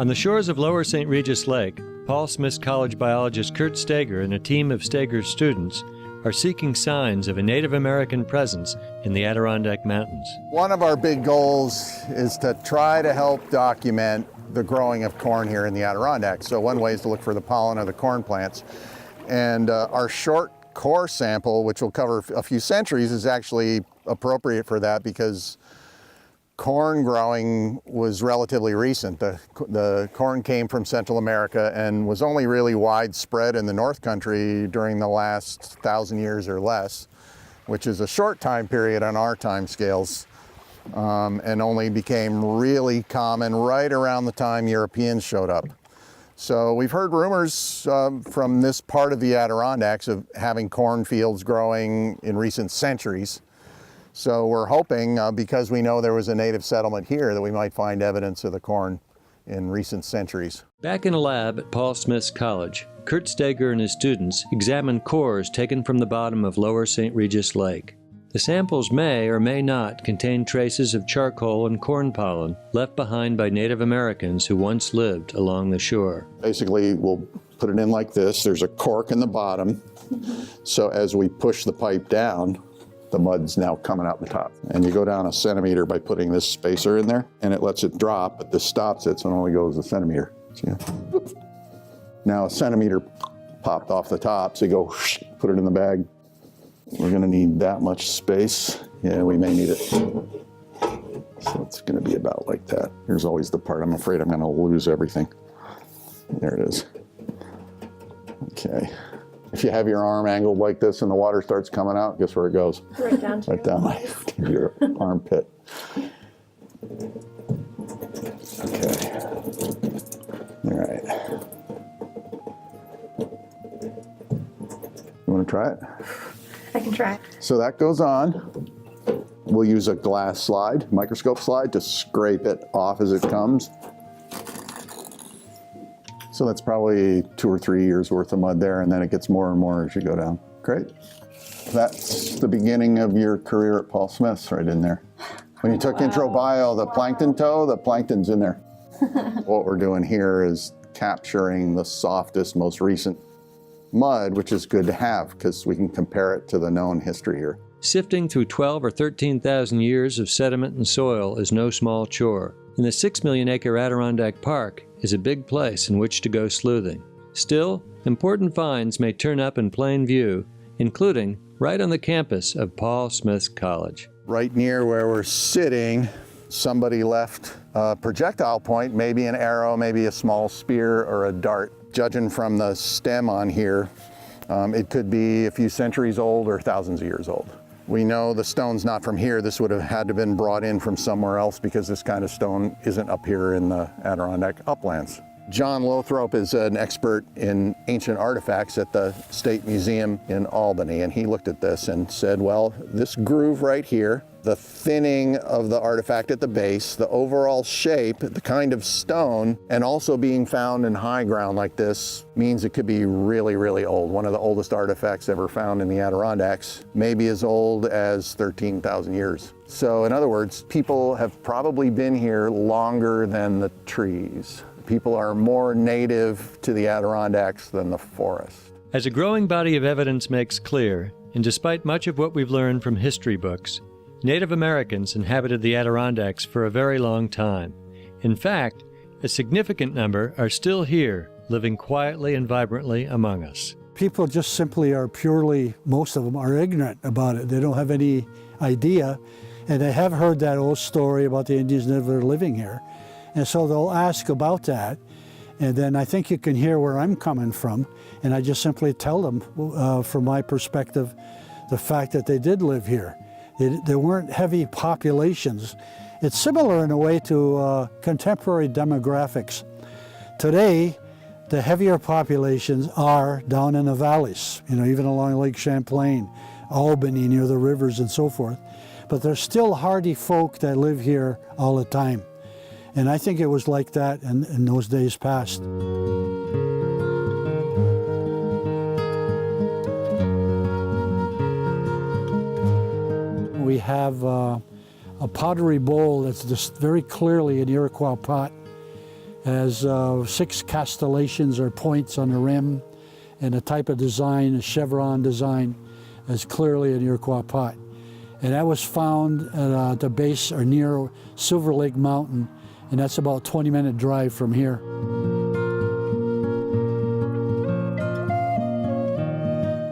On the shores of Lower St. Regis Lake, Paul Smith College biologist Kurt Steger and a team of Steger's students are seeking signs of a Native American presence in the Adirondack Mountains. One of our big goals is to try to help document the growing of corn here in the Adirondacks. So one way is to look for the pollen of the corn plants. And our short core sample, which will cover a few centuries, is actually appropriate for that because corn growing was relatively recent. The corn came from Central America and was only really widespread in the North Country during the last 1,000 years or less, which is a short time period on our time scales, and only became really common right around the time Europeans showed up. So we've heard rumors from this part of the Adirondacks of having cornfields growing in recent centuries. So we're hoping, because we know there was a native settlement here, that we might find evidence of the corn in recent centuries. Back in a lab at Paul Smith's College, Kurt Steger and his students examined cores taken from the bottom of Lower St. Regis Lake. The samples may or may not contain traces of charcoal and corn pollen left behind by Native Americans who once lived along the shore. Basically, we'll put it in like this. There's a cork in the bottom. So as we push the pipe down, the mud's now coming out the top. And you go down 1 centimeter by putting this spacer in there, and it lets it drop, but this stops it, so it only goes 1 centimeter. See? Now 1 centimeter popped off the top, so you go, put it in the bag. We're gonna need that much space. Yeah, we may need it. So it's gonna be about like that. Here's always the part I'm afraid I'm gonna lose everything. There it is. Okay. If you have your arm angled like this and the water starts coming out, guess where it goes? Right down to right down your armpit. Okay. All right. You want to try it? I can try. So that goes on. We'll use a glass slide, microscope slide, to scrape it off as it comes. So that's probably 2 or 3 years worth of mud there, and then it gets more and more as you go down. Great. That's the beginning of your career at Paul Smith's right in there. When you took intro bio, the plankton toe, the plankton's in there. What we're doing here is capturing the softest, most recent mud, which is good to have because we can compare it to the known history here. Sifting through 12 or 13,000 years of sediment and soil is no small chore, and the 6 million acre Adirondack Park is a big place in which to go sleuthing. Still, important finds may turn up in plain view, including right on the campus of Paul Smith's College. Right near where we're sitting, somebody left a projectile point, maybe an arrow, maybe a small spear or a dart. Judging from the stem on here, it could be a few centuries old or thousands of years old. We know the stone's not from here. This would have had to have been brought in from somewhere else because this kind of stone isn't up here in the Adirondack uplands. John Lothrop is an expert in ancient artifacts at the State Museum in Albany, and he looked at this and said, well, this groove right here, the thinning of the artifact at the base, the overall shape, the kind of stone, and also being found in high ground like this means it could be really, really old. One of the oldest artifacts ever found in the Adirondacks, maybe as old as 13,000 years. So in other words, people have probably been here longer than the trees. People are more native to the Adirondacks than the forest. As a growing body of evidence makes clear, and despite much of what we've learned from history books, Native Americans inhabited the Adirondacks for a very long time. In fact, a significant number are still here, living quietly and vibrantly among us. People just simply are purely, most of them are ignorant about it. They don't have any idea, and they have heard that old story about the Indians that are living here. And so they'll ask about that, and then I think you can hear where I'm coming from, and I just simply tell them, from my perspective, the fact that they did live here. There weren't heavy populations. It's similar in a way to contemporary demographics. Today, the heavier populations are down in the valleys, even along Lake Champlain, Albany, near the rivers and so forth. But there's still hardy folk that live here all the time. And I think it was like that in those days past. We have a pottery bowl that's just very clearly an Iroquois pot. It has 6 castellations or points on the rim, and a type of design, a chevron design, is clearly an Iroquois pot. And that was found at the base or near Silver Lake Mountain, and that's about a 20-minute drive from here.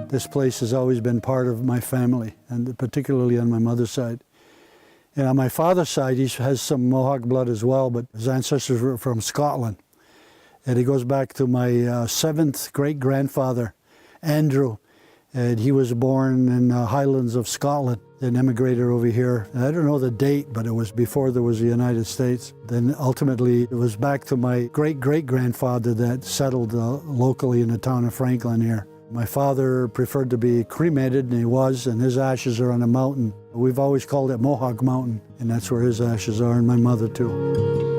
This place has always been part of my family, and particularly on my mother's side. And on my father's side, he has some Mohawk blood as well, but his ancestors were from Scotland. And it goes back to my 7th great-grandfather, Andrew. And he was born in the Highlands of Scotland and emigrated over here. And I don't know the date, but it was before there was the United States. Then ultimately, it was back to my great-great-grandfather that settled locally in the town of Franklin here. My father preferred to be cremated, and he was, and his ashes are on a mountain. We've always called it Mohawk Mountain, and that's where his ashes are, and my mother too.